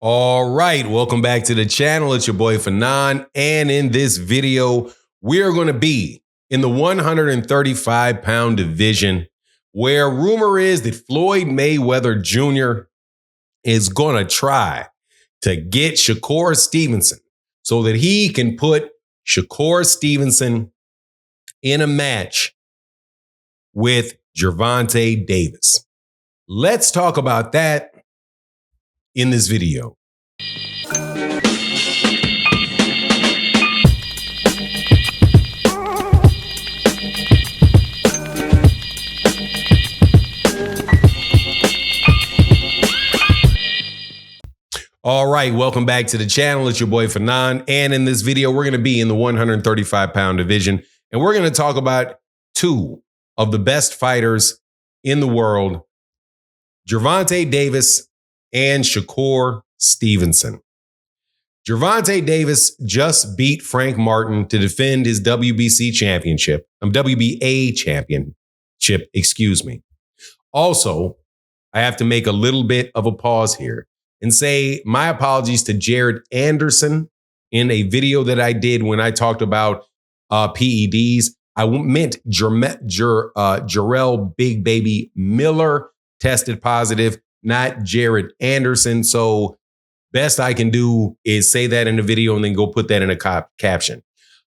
All right, welcome back to the channel. It's your boy Fanon, and in this video, we're going to be in the 135-pound division, where rumor is that Floyd Mayweather Jr. is going to try to get Shakur Stevenson so that he can put Shakur Stevenson in a match with Gervonta Davis. Let's talk about that in this video. All right, welcome back to the channel. It's your boy Fanon, and in this video, we're going to be in the 135-pound division, and we're going to talk about two of the best fighters in the world, Gervonta Davis and Shakur Stevenson. Gervonta Davis just beat Frank Martin to defend his WBA championship. Also, I have to make a little bit of a pause here and say my apologies to Jared Anderson in a video that I did when I talked about PEDs. I meant Jarrell Big Baby Miller tested positive, not Jared Anderson. So best I can do is say that in the video and then go put that in a caption.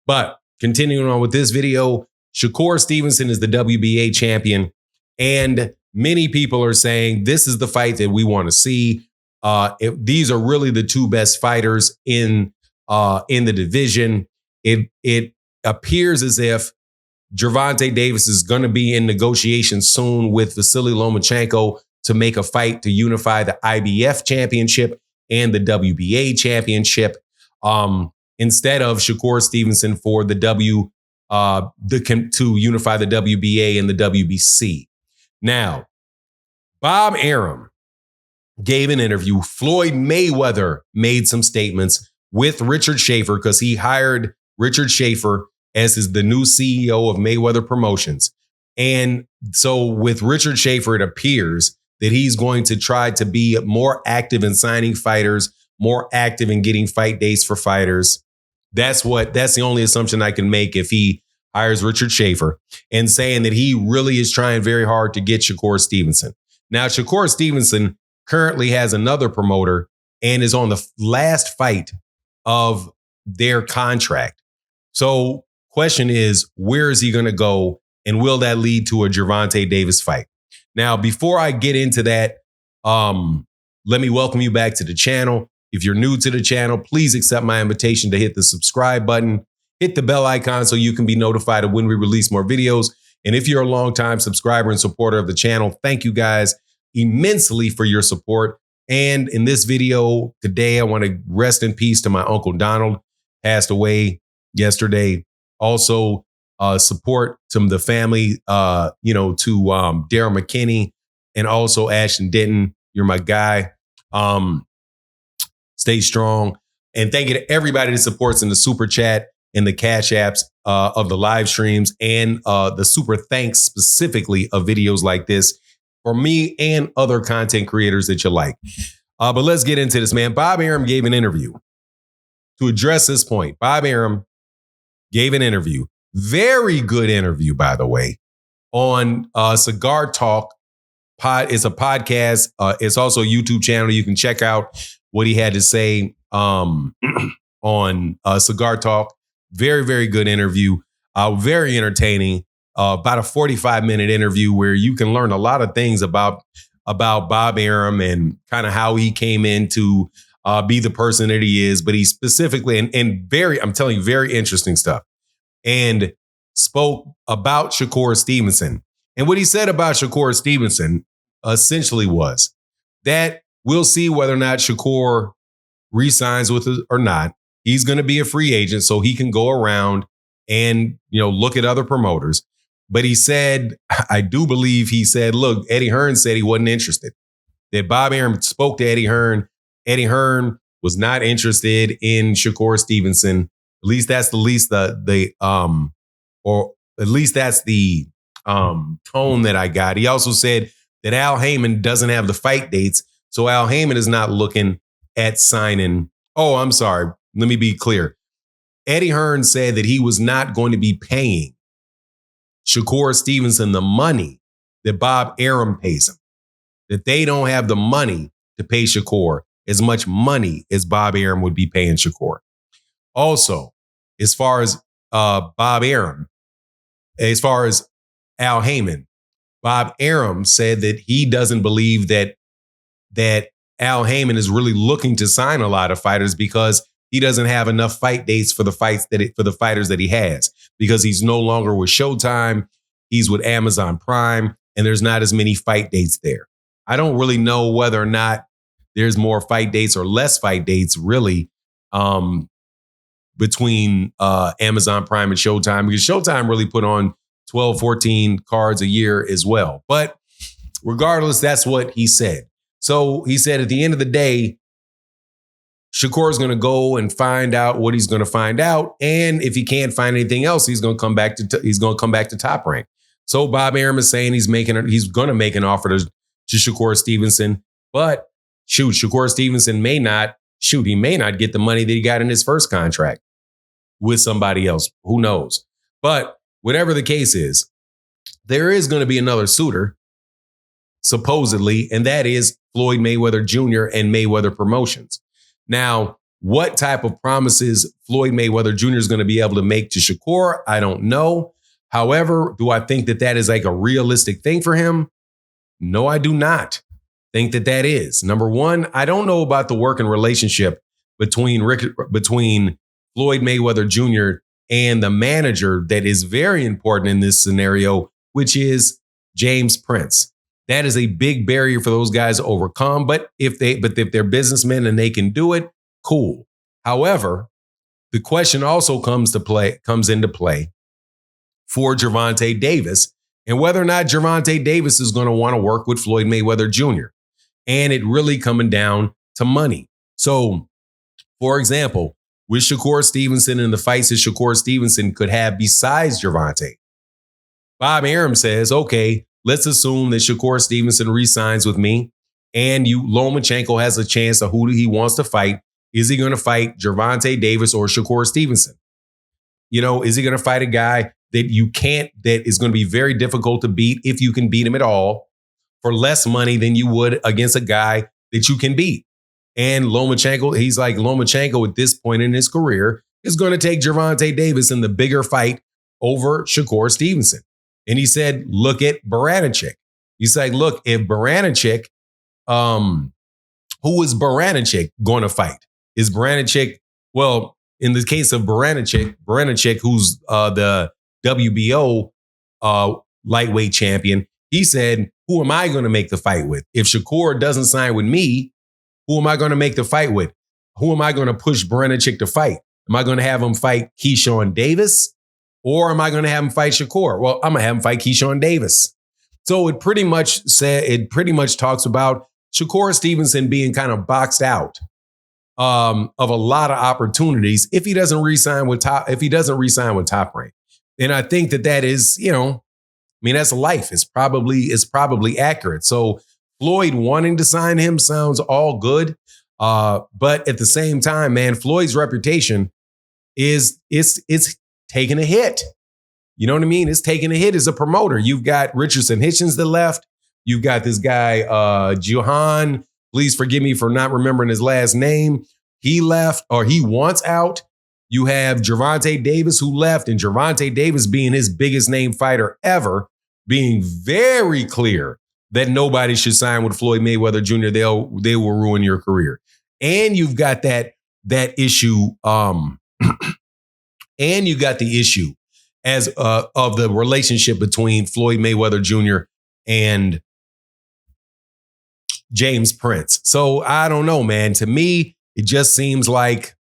But continuing on with this video, Shakur Stevenson is the WBA champion, and many people are saying this is the fight that we want to see. These are really the two best fighters in the division. It appears as if Gervonta Davis is going to be in negotiations soon with Vasily Lomachenko to make a fight to unify the IBF championship and the WBA championship, instead of Shakur Stevenson for the to unify the WBA and the WBC. Now, Bob Arum gave an interview. Floyd Mayweather made some statements with Richard Schaefer because he hired Richard Schaefer as the new CEO of Mayweather Promotions. And so with Richard Schaefer, it appears that he's going to try to be more active in signing fighters, more active in getting fight dates for fighters. That's the only assumption I can make if he hires Richard Schaefer, and saying that he really is trying very hard to get Shakur Stevenson. Now, Shakur Stevenson currently has another promoter and is on the last fight of their contract. So question is, where is he going to go, and will that lead to a Gervonta Davis fight? Now, before I get into that, let me welcome you back to the channel. If you're new to the channel, please accept my invitation to hit the subscribe button, hit the bell icon so you can be notified of when we release more videos. And if you're a longtime subscriber and supporter of the channel, thank you guys immensely for your support. And in this video today, I want to rest in peace to my Uncle Donald, passed away yesterday. Also, support to the family, to Daryl McKinney and also Ashton Denton. You're my guy. Stay strong. And thank you to everybody that supports in the super chat and the cash apps of the live streams, and the super thanks specifically of videos like this for me and other content creators that you like. But let's get into this, man. Bob Arum gave an interview to address this point. Bob Arum gave an interview. Very good interview, by the way, on Cigar Talk. It's a podcast. It's also a YouTube channel. You can check out what he had to say on Cigar Talk. Very, very good interview. Very entertaining. About a 45-minute interview where you can learn a lot of things about Bob Arum and kind of how he came in to be the person that he is. But he specifically, and very, I'm telling you, very interesting stuff. And spoke about Shakur Stevenson. And what he said about Shakur Stevenson essentially was that we'll see whether or not Shakur re-signs with us or not. He's going to be a free agent, so he can go around and, look at other promoters. But he said, I do believe he said, look, Eddie Hearn said he wasn't interested. That Bob Arum spoke to Eddie Hearn. Eddie Hearn was not interested in Shakur Stevenson. At least that's the tone that I got. He also said that Al Heyman doesn't have the fight dates, so Al Heyman is not looking at signing. Oh, I'm sorry. Let me be clear. Eddie Hearn said that he was not going to be paying Shakur Stevenson the money that Bob Arum pays him. That they don't have the money to pay Shakur as much money as Bob Arum would be paying Shakur. Also, as far as Bob Arum, as far as Al Heyman, Bob Arum said that he doesn't believe that Al Heyman is really looking to sign a lot of fighters because he doesn't have enough fight dates for the fighters that he has, because he's no longer with Showtime, he's with Amazon Prime, and there's not as many fight dates there. I don't really know whether or not there's more fight dates or less fight dates really between Amazon Prime and Showtime, because Showtime really put on 12, 14 cards a year as well. But regardless, that's what he said. So he said at the end of the day, Shakur is going to go and find out what he's going to find out, and if he can't find anything else, he's going to come back to Top Rank. So Bob Arum is saying he's going to make an offer to Shakur Stevenson, but Shakur Stevenson may not get the money that he got in his first contract with somebody else. Who knows? But whatever the case is, there is going to be another suitor, supposedly, and that is Floyd Mayweather Jr. and Mayweather Promotions. Now, what type of promises Floyd Mayweather Jr. is going to be able to make to Shakur, I don't know. However, do I think that is like a realistic thing for him? No, I do not think that is. Number one, I don't know about the working relationship between Floyd Mayweather Jr. and the manager that is very important in this scenario, which is James Prince. That is a big barrier for those guys to overcome. But if they're businessmen and they can do it, cool. However, the question also comes into play for Gervonta Davis and whether or not Gervonta Davis is going to want to work with Floyd Mayweather Jr. And it really coming down to money. So, for example, with Shakur Stevenson and the fights that Shakur Stevenson could have besides Gervonta, Bob Arum says, okay, let's assume that Shakur Stevenson re-signs with me and Lomachenko has a chance of who he wants to fight. Is he going to fight Gervonta Davis or Shakur Stevenson? Is he going to fight a guy that is going to be very difficult to beat if you can beat him at all for less money than you would against a guy that you can beat? And Lomachenko at this point in his career is going to take Gervonta Davis in the bigger fight over Shakur Stevenson. And he said, look at Baranchyk. He's like, look, if Baranchyk, who is Baranchyk going to fight? Is Baranchyk, well, in the case of Baranchyk, who's the WBO lightweight champion, he said, who am I going to make the fight with? If Shakur doesn't sign with me, who am I going to make the fight with? Who am I going to push Baranchyk to fight? Am I going to have him fight Keyshawn Davis? Or am I going to have him fight Shakur? Well, I'm going to have him fight Keyshawn Davis. So it pretty much talks about Shakur Stevenson being kind of boxed out of a lot of opportunities if he doesn't re-sign with Top Rank. And I think that is, that's life. It's probably accurate. So Floyd wanting to sign him sounds all good. But at the same time, man, Floyd's reputation it's taking a hit. You know what I mean? It's taking a hit as a promoter. You've got Richardson Hitchens that left. You've got this guy, Johan. Please forgive me for not remembering his last name. He left, or he wants out. You have Gervonta Davis who left, and Gervonta Davis being his biggest name fighter ever, being very clear that nobody should sign with Floyd Mayweather Jr. They will ruin your career. And you've got that issue. And you got the issue of the relationship between Floyd Mayweather Jr. and James Prince. So I don't know, man. To me, it just seems like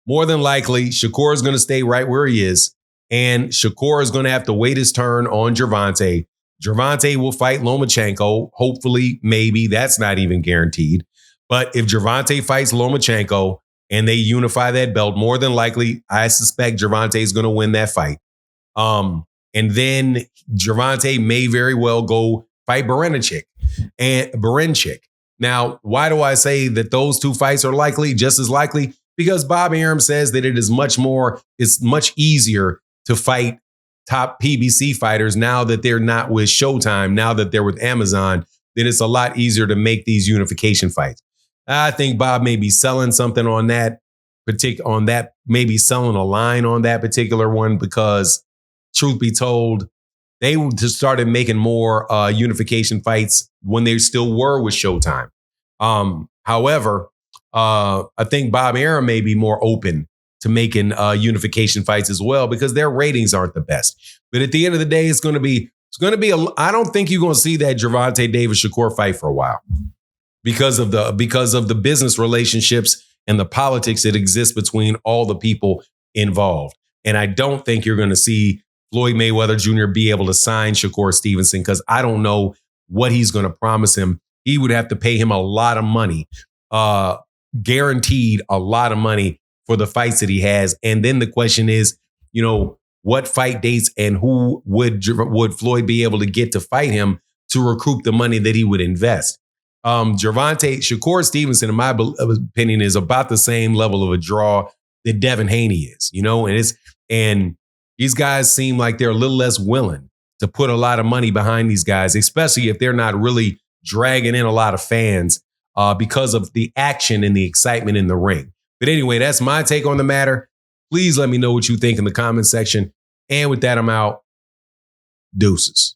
more than likely Shakur is going to stay right where he is. And Shakur is going to have to wait his turn on Gervonta. Gervonta will fight Lomachenko. Hopefully, maybe. That's not even guaranteed. But if Gervonta fights Lomachenko and they unify that belt, more than likely, I suspect Gervonta is going to win that fight. And then Gervonta may very well go fight Baranchyk. Now, why do I say that those two fights are likely, just as likely? Because Bob Arum says that it's much easier to fight top PBC fighters now that they're not with Showtime, now that they're with Amazon, then it's a lot easier to make these unification fights. I think Bob may be selling something on that maybe selling a line on that particular one, because truth be told, they just started making more unification fights when they still were with Showtime. However, I think Bob Arum may be more open to making unification fights as well, because their ratings aren't the best. But at the end of the day, I don't think you're going to see that Gervonta Davis Shakur fight for a while, because of the business relationships and the politics that exist between all the people involved. And I don't think you're going to see Floyd Mayweather Jr. be able to sign Shakur Stevenson, because I don't know what he's going to promise him. He would have to pay him a lot of money, guaranteed a lot of money for the fights that he has. And then the question is, what fight dates and who would Floyd be able to get to fight him to recoup the money that he would invest? Shakur Stevenson, in my opinion, is about the same level of a draw that Devin Haney is, and these guys seem like they're a little less willing to put a lot of money behind these guys, especially if they're not really dragging in a lot of fans because of the action and the excitement in the ring. But anyway, that's my take on the matter. Please let me know what you think in the comment section. And with that, I'm out. Deuces.